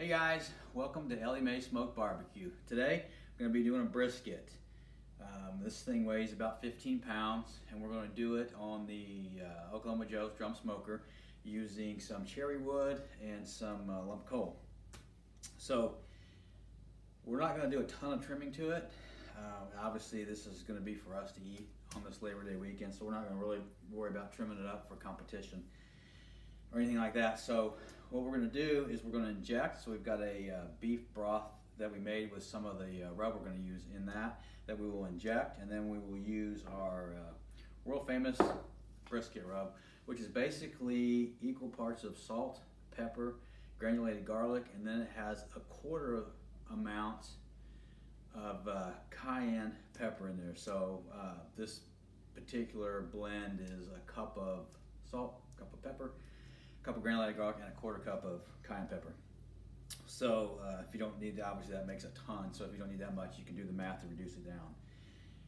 Hey guys, welcome to Elli-May Smoked Barbecue. Today we're going to be doing a brisket. This thing weighs about 15 pounds and we're going to do it on the Oklahoma Joe's drum smoker using some cherry wood and some lump coal. So we're not going to do a ton of trimming to it. Obviously this is going to be for us to eat on this Labor Day weekend, so we're not going to really worry about trimming it up for competition or anything like that. So what we're going to do is we're going to inject. So we've got a beef broth that we made with some of the rub we're going to use in that we will inject, and then we will use our world famous brisket rub, which is basically equal parts of salt, pepper, granulated garlic, and then it has a quarter amount of cayenne pepper in there. So this particular blend is a cup of salt, a cup of pepper, a cup of granulated garlic, and a quarter cup of cayenne pepper. So if you don't need that, obviously that makes a ton. So if you don't need that much, you can do the math to reduce it down.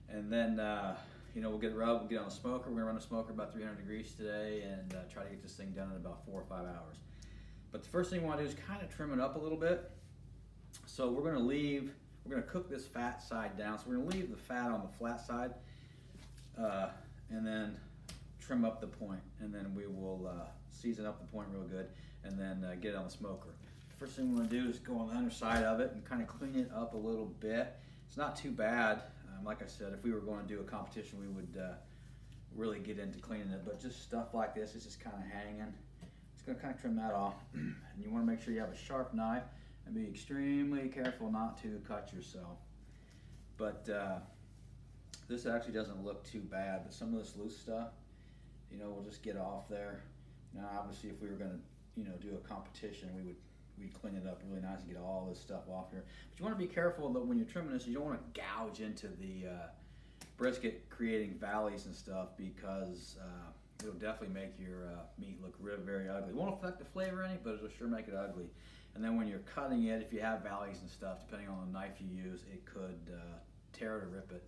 And then we'll get it rubbed, we'll get it on the smoker. We're gonna run the smoker about 300 degrees today and try to get this thing done in about 4 or 5 hours. But the first thing we want to do is kind of trim it up a little bit. So we're gonna cook this fat side down. So we're gonna leave the fat on the flat side and then trim up the point, and then we will season up the point real good and then get it on the smoker. First thing we want to do is go on the underside of it and kind of clean it up a little bit. It's not too bad. Like I said, if we were going to do a competition, we would really get into cleaning it, but just stuff like this is just kind of hanging. It's going to kind of trim that off. And you want to make sure you have a sharp knife and be extremely careful not to cut yourself. But this actually doesn't look too bad, but some of this loose stuff, we'll just get off there. Now, obviously, if we were going to, do a competition, we'd clean it up really nice and get all this stuff off here. But you want to be careful that when you're trimming this, you don't want to gouge into the brisket, creating valleys and stuff, because it'll definitely make your meat look very ugly. It won't affect the flavor any, but it'll sure make it ugly. And then when you're cutting it, if you have valleys and stuff, depending on the knife you use, it could tear it or rip it.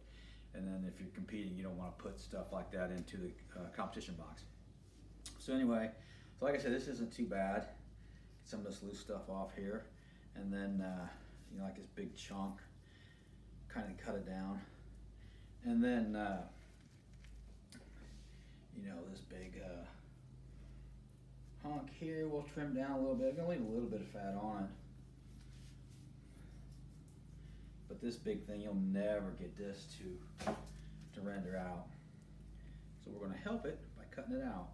And then if you're competing, you don't want to put stuff like that into the competition box. So anyway, so like I said, this isn't too bad. Get some of this loose stuff off here, and then like this big chunk, kind of cut it down, and then this big hunk here we'll trim down a little bit. I'm gonna leave a little bit of fat on it, but this big thing, you'll never get this to render out. So we're gonna help it by cutting it out.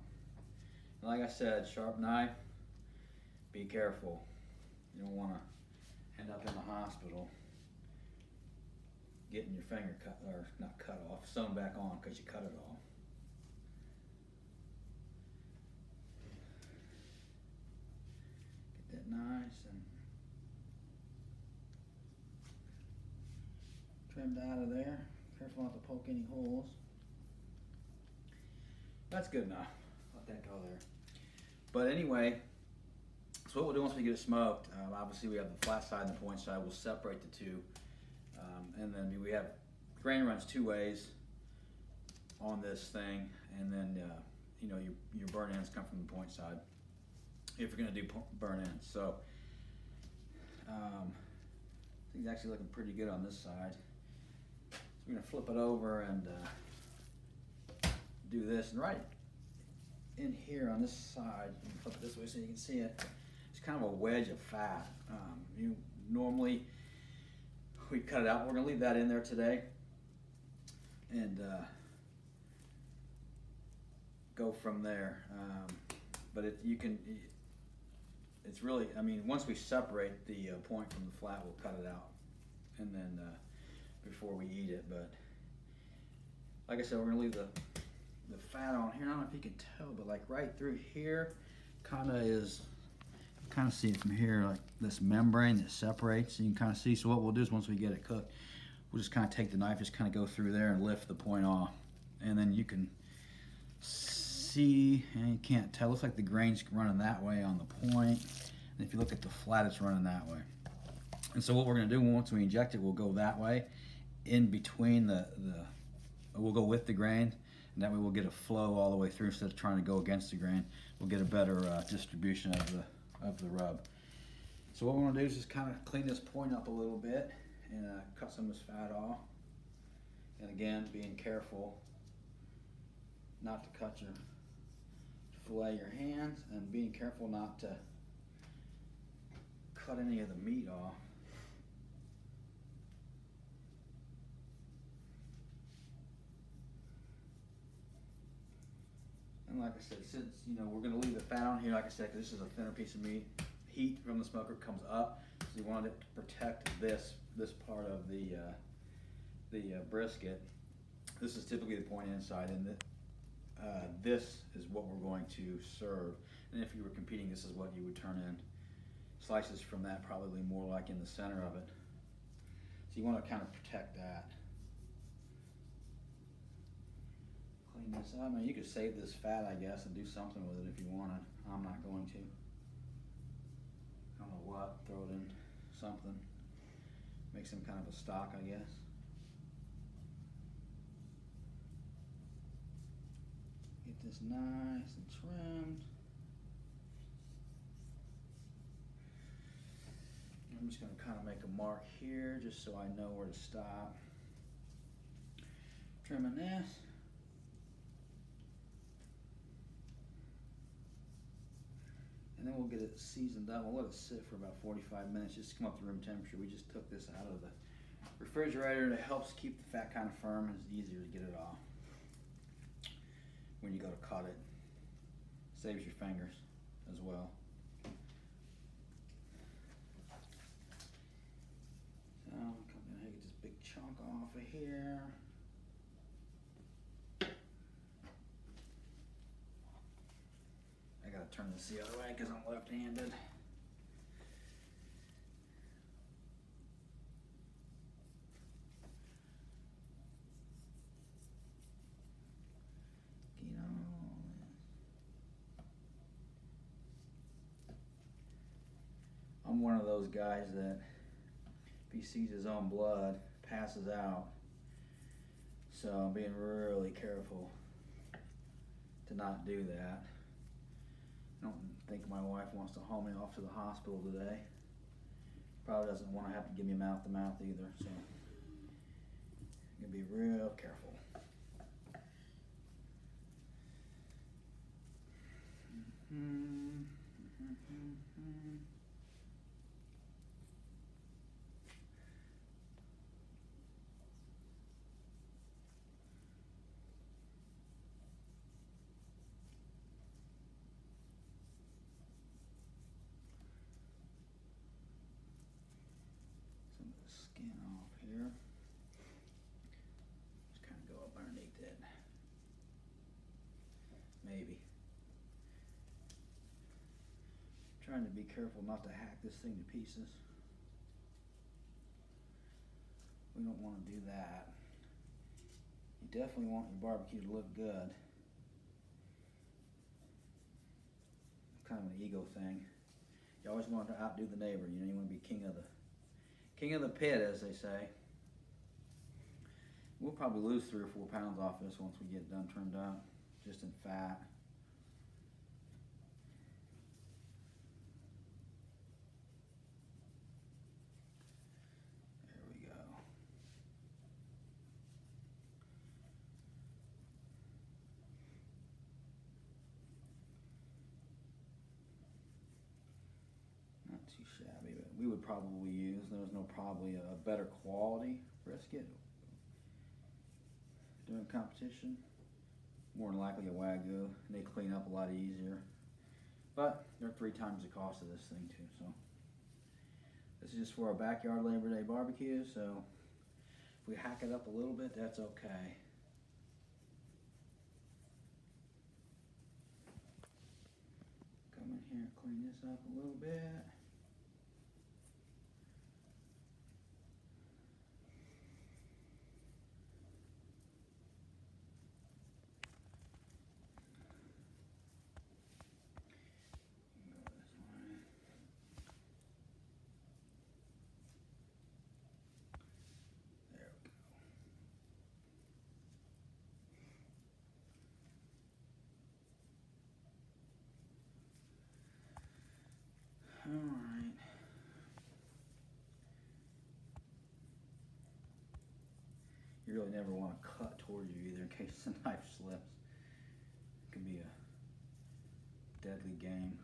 And like I said, sharp knife, be careful. You don't want to end up in the hospital getting your finger cut, or not cut off, sewn back on because you cut it off. Get that nice and trimmed out of there. Careful not to poke any holes. That's good enough. Let that go there. But anyway, so what we'll do once we get it smoked, obviously we have the flat side and the point side. We'll separate the two, and then we have grain runs 2 ways on this thing, and then your burn ends come from the point side if you're going to do burn ends. So I think it's actually looking pretty good on this side. So we're going to flip it over and do this, and right in here on this side, you can flip it this way so you can see it. It's kind of a wedge of fat. Normally we cut it out. We're going to leave that in there today and go from there. But it's really, once we separate the point from the flat, we'll cut it out, and then before we eat it. But like I said, we're going to leave the fat on here. I don't know if you can tell, but like right through here kind of see it from here, like this membrane that separates, you can kind of see. So what we'll do is once we get it cooked, we'll just kind of take the knife, just kind of go through there and lift the point off, and then you can see, and you can't tell, it looks like the grain's running that way on the point, and if you look at the flat, it's running that way. And so what we're going to do once we inject it, we'll go that way in between we'll go with the grain, and that way we'll get a flow all the way through instead of trying to go against the grain. We'll get a better distribution of the rub. So what we're going to do is just kind of clean this point up a little bit and cut some of this fat off. And again, being careful not to cut your fillet your hands, and being careful not to cut any of the meat off. And like I said, since we're going to leave the fat on here, like I said, because this is a thinner piece of meat, heat from the smoker comes up, so you wanted it to protect this part of the brisket. This is typically the point inside, and this is what we're going to serve. And if you were competing, this is what you would turn in. Slices from that, probably more like in the center of it. So you want to kind of protect that. Clean this up. I mean, you could save this fat, I guess, and do something with it if you wanted. I'm not going to. I don't know what. Throw it in something. Make some kind of a stock, I guess. Get this nice and trimmed. I'm just going to kind of make a mark here just so I know where to stop. Trimming this. And then we'll get it seasoned up. We'll let it sit for about 45 minutes just to come up to room temperature. We just took this out of the refrigerator, and it helps keep the fat kind of firm, and it's easier to get it off when you go to cut it. Saves your fingers as well. So I'm come down here, get this big chunk off of here. I gotta turn this the other way because I'm left-handed. I'm one of those guys that if he sees his own blood, passes out. So I'm being really careful to not do that. I don't think my wife wants to haul me off to the hospital today. Probably doesn't want to have to give me mouth to mouth either. So I'm gonna be real careful. Skin off here. Just kind of go up underneath it. Maybe. Trying to be careful not to hack this thing to pieces. We don't want to do that. You definitely want your barbecue to look good. It's kind of an ego thing. You always want to outdo the neighbor. You want to be king of the pit, as they say. We'll probably lose 3 or 4 pounds off this once we get it done turned up, just in fat. There we go. Not too shabby, but we would probably use, probably a better quality brisket during competition. More than likely a Wagyu, and they clean up a lot easier. But they're 3 times the cost of this thing too. So this is just for our backyard Labor Day barbecue. So if we hack it up a little bit, that's okay. Come in here, clean this up a little bit. Alright. You really never want to cut towards you either in case the knife slips. It can be a deadly game.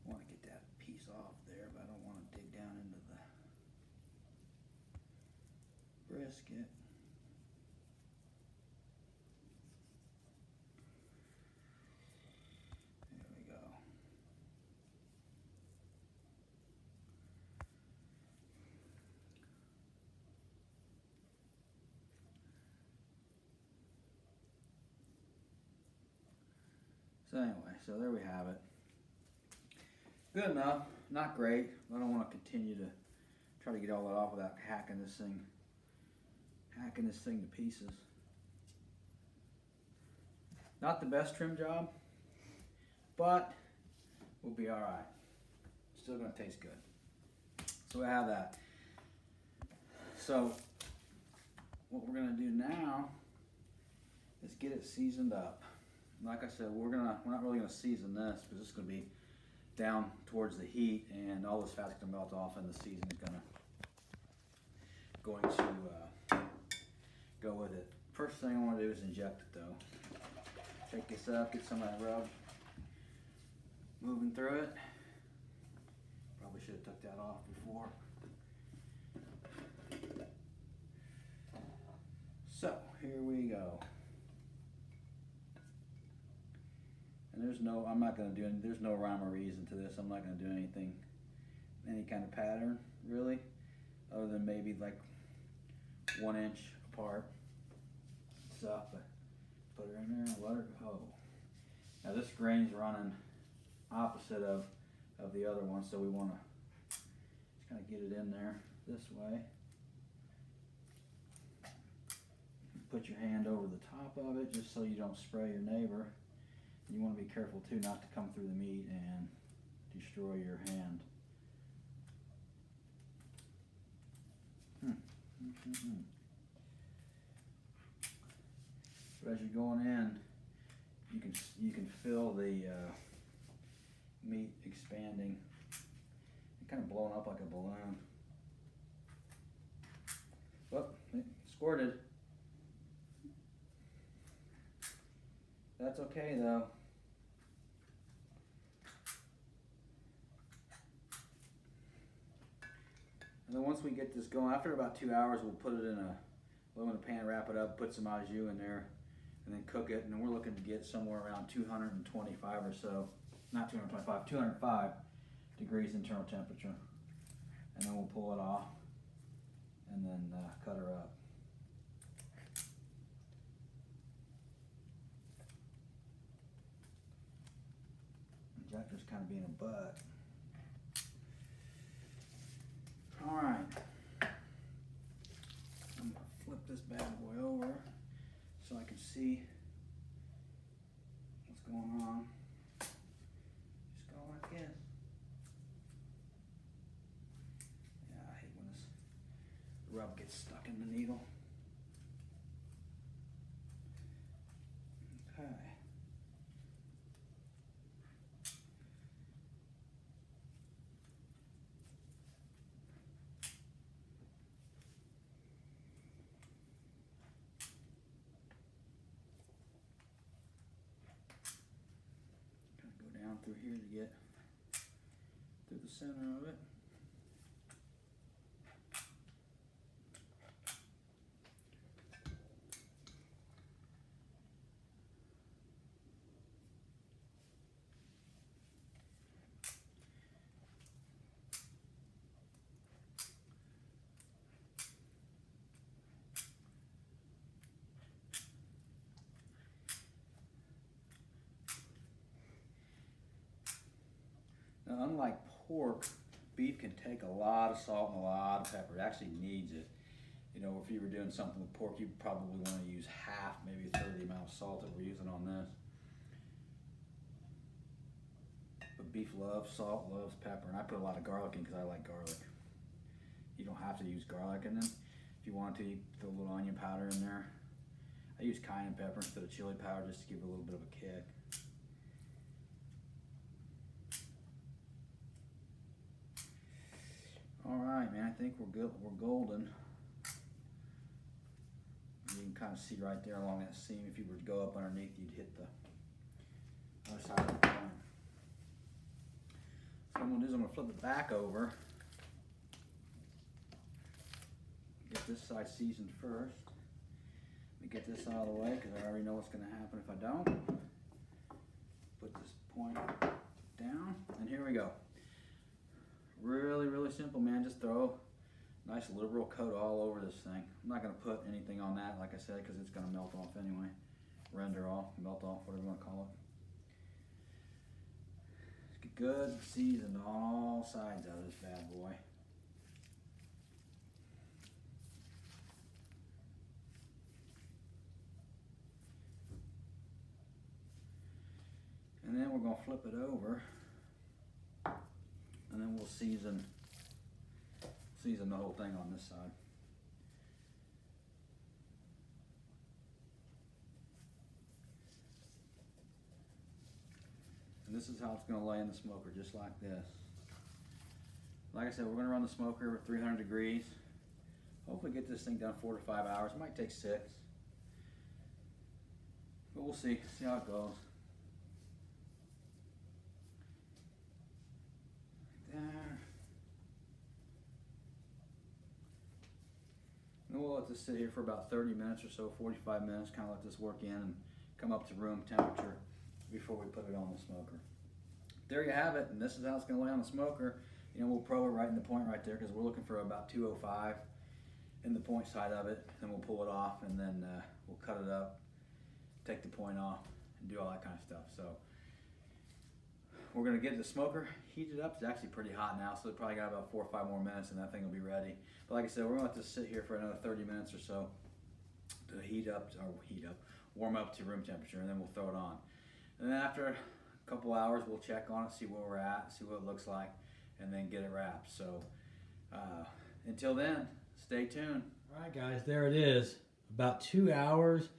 I want to get that piece off there, but I don't want to dig down into the brisket. So anyway, so there we have it. Good enough, not great. I don't want to continue to try to get all that off without hacking this thing to pieces. Not the best trim job, but we'll be all right. Still gonna taste good. So we have that. So what we're gonna do now is get it seasoned up. Like I said, we're not really gonna season this because this is gonna be down towards the heat, and all this fat's gonna melt off, and the seasoning is going to go with it. First thing I want to do is inject it though. Take this up, get some of that rub moving through it. Probably should have took that off before. So here we go. And there's no rhyme or reason to this. I'm not going to do anything, any kind of pattern really, other than maybe like 1 inch apart stuff. But put her in there and let her go. Now this grain's running opposite of the other one, so we want to just kind of get it in there this way. Put your hand over the top of it just so you don't spray your neighbor. You want to be careful too not to come through the meat and destroy your hand. But as you're going in, you can feel the meat expanding and kind of blowing up like a balloon. Whoop, it squirted. That's okay though. And then once we get this going, after about 2 hours, we'll put it in a aluminum pan, wrap it up, put some au jus in there, and then cook it. And we're looking to get somewhere around 225 or so, not 225, 205 degrees internal temperature. And then we'll pull it off and then cut her up. Injector's kind of being a butt. All right, I'm gonna flip this bad boy over so I can see what's going on. Just go like this. Yeah, I hate when this rub gets stuck in the needle. Okay. Through here to get through the center of it. Now, unlike pork, beef can take a lot of salt and a lot of pepper. It actually needs it. You know, if you were doing something with pork, you'd probably want to use half, maybe a third of the amount of salt that we're using on this. But beef loves salt, loves pepper, and I put a lot of garlic in because I like garlic. You don't have to use garlic, and then if you want to, you throw a little onion powder in there. I use cayenne pepper instead of chili powder just to give it a little bit of a kick. All right, man, I think we're good. We're golden. You can kind of see right there along that seam. If you were to go up underneath, you'd hit the other side of the point. So what I'm gonna do is I'm gonna flip it back over. Get this side seasoned first. Let me get this out of the way because I already know what's gonna happen if I don't. Put this point down, and here we go. Really, really simple, man. Just throw a nice liberal coat all over this thing. I'm not going to put anything on that, like I said, because it's going to melt off anyway. Render off, melt off, whatever you want to call it. Get good seasoned on all sides of this bad boy. And then we're going to flip it over. And then we'll season the whole thing on this side. And this is how it's going to lay in the smoker, just like this. Like I said, we're going to run the smoker at 300 degrees. Hopefully get this thing done 4 to 5 hours. It might take 6. But we'll see how it goes. There. And we'll let this sit here for about 30 minutes or so, 45 minutes, kind of let this work in and come up to room temperature before we put it on the smoker. There you have it, and this is how it's going to lay on the smoker. You know, we'll probe it right in the point right there because we're looking for about 205 in the point side of it. Then we'll pull it off, and then we'll cut it up, take the point off, and do all that kind of stuff. So we're going to get the smoker heated up. It's actually pretty hot now, so it probably got about 4 or 5 more minutes and that thing will be ready. But like I said, we're going to let this sit here for another 30 minutes or so to warm up to room temperature, and then we'll throw it on. And then after a couple hours, we'll check on it, see where we're at, see what it looks like, and then get it wrapped. So until then, stay tuned. All right, guys, there it is. About 2 hours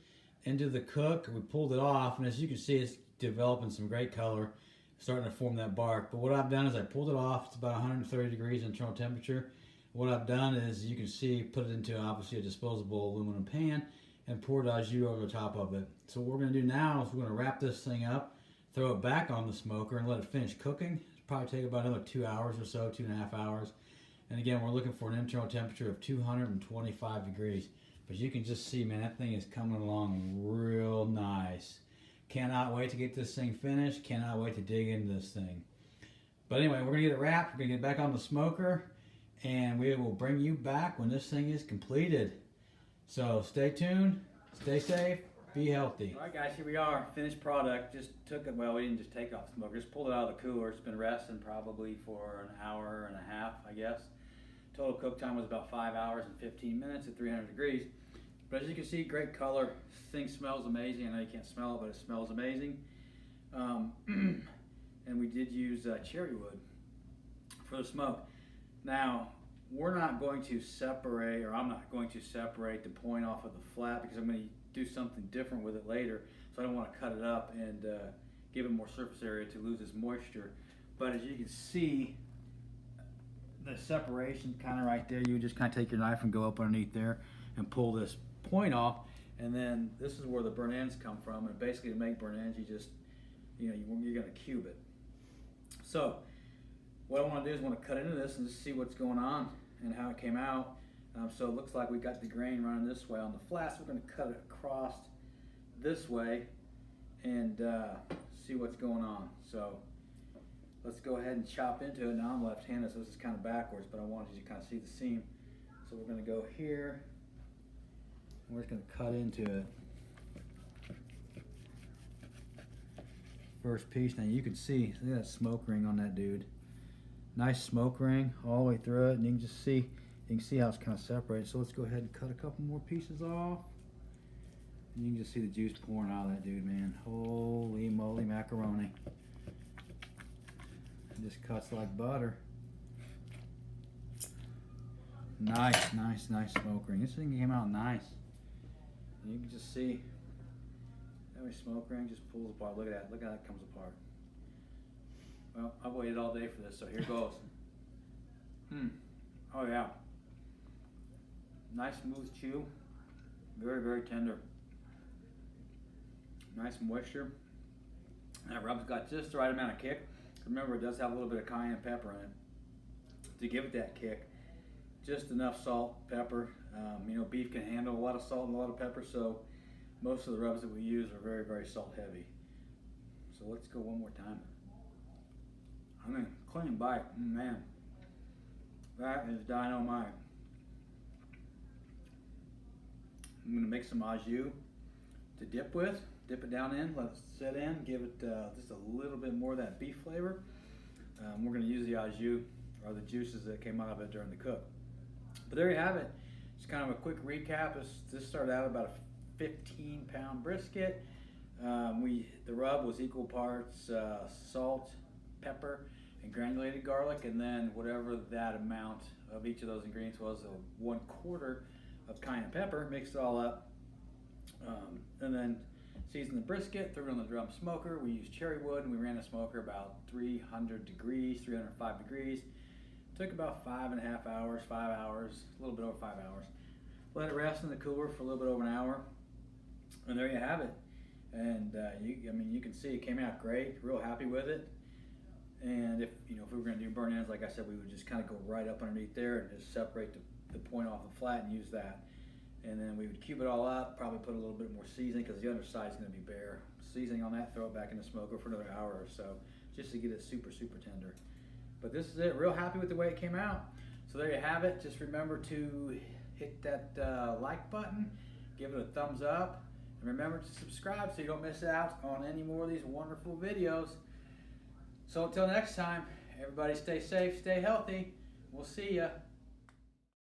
into the cook, we pulled it off, and as you can see, it's developing some great color, starting to form that bark. But what I've done is I pulled it off. It's about 130 degrees internal temperature. What I've done is, you can see, put it into obviously a disposable aluminum pan and poured au jus over the top of it. So what we're going to do now is we're going to wrap this thing up, throw it back on the smoker, and let it finish cooking. It'll probably take about another 2 hours or so, 2.5 hours. And again, we're looking for an internal temperature of 225 degrees. But you can just see, man, that thing is coming along real nice. Cannot wait to get this thing finished. Cannot wait to dig into this thing. But anyway, we're going to get it wrapped. We're going to get it back on the smoker. And we will bring you back when this thing is completed. So stay tuned. Stay safe. Be healthy. All right, guys, here we are. Finished product. Just took it, well, we didn't just take it off the smoker. Just pulled it out of the cooler. It's been resting probably for an hour and a half, I guess. Total cook time was about 5 hours and 15 minutes at 300 degrees. But as you can see, great color. This thing smells amazing. I know you can't smell it, but it smells amazing. And we did use cherry wood for the smoke. Now, we're not going to separate, or I'm not going to separate the point off of the flat because I'm going to do something different with it later. So I don't want to cut it up and give it more surface area to lose its moisture. But as you can see, the separation kind of right there, you just kind of take your knife and go up underneath there and pull this point off. And then this is where the burnt ends come from. And basically to make burnt ends, you just, you're going to cube it. So what I want to do is I want to cut into this and just see what's going on and how it came out. So it looks like we got the grain running this way on the flat, so we're going to cut it across this way and see what's going on. So let's go ahead and chop into it. Now I'm left-handed, so this is kind of backwards, but I wanted you to kind of see the seam. So we're going to go here, and we're just going to cut into it. First piece. Now you can see, look at that smoke ring on that dude. Nice smoke ring all the way through it, and you can just see, how it's kind of separated. So let's go ahead and cut a couple more pieces off. And you can just see the juice pouring out of that dude, man. Holy moly macaroni. It just cuts like butter. Nice smoke ring. This thing came out nice. And you can just see every smoke ring just pulls apart. Look at that. Look how that comes apart. Well, I've waited all day for this, so here goes. Oh yeah. Nice smooth chew. Very, very tender. Nice moisture. That rub's got just the right amount of kick. Remember, it does have a little bit of cayenne pepper in it to give it that kick. Just enough salt, pepper. You know, beef can handle a lot of salt and a lot of pepper, so most of the rubs that we use are very, very salt heavy. So let's go one more time. I mean, clean bite, man. That is dynamite. I'm gonna make some au jus to dip with. Dip it down in, let it sit in, give it just a little bit more of that beef flavor. We're gonna use the au jus, or the juices that came out of it during the cook. But there you have it. Just kind of a quick recap. This started out about a 15-pound brisket. The rub was equal parts salt, pepper, and granulated garlic, and then whatever that amount of each of those ingredients was, 1/4 of cayenne pepper. Mixed it all up, and then seasoned the brisket. Threw it on the drum smoker. We used cherry wood, and we ran the smoker about 300 degrees, 305 degrees. Took about 5.5 hours, 5 hours, a little bit over 5 hours. Let it rest in the cooler for a little bit over an hour, and there you have it. And you can see it came out great. Real happy with it. And if we were going to do burn ends, like I said, we would just kind of go right up underneath there and just separate the point off the flat and use that. And then we would cube it all up, probably put a little bit more seasoning because the underside is going to be bare. Seasoning on that, throw it back in the smoker for another hour or so, just to get it super, super tender. But this is it. Real happy with the way it came out. So there you have it. Just remember to hit that like button, give it a thumbs up, and remember to subscribe so you don't miss out on any more of these wonderful videos. So until next time, everybody stay safe, stay healthy. We'll see ya.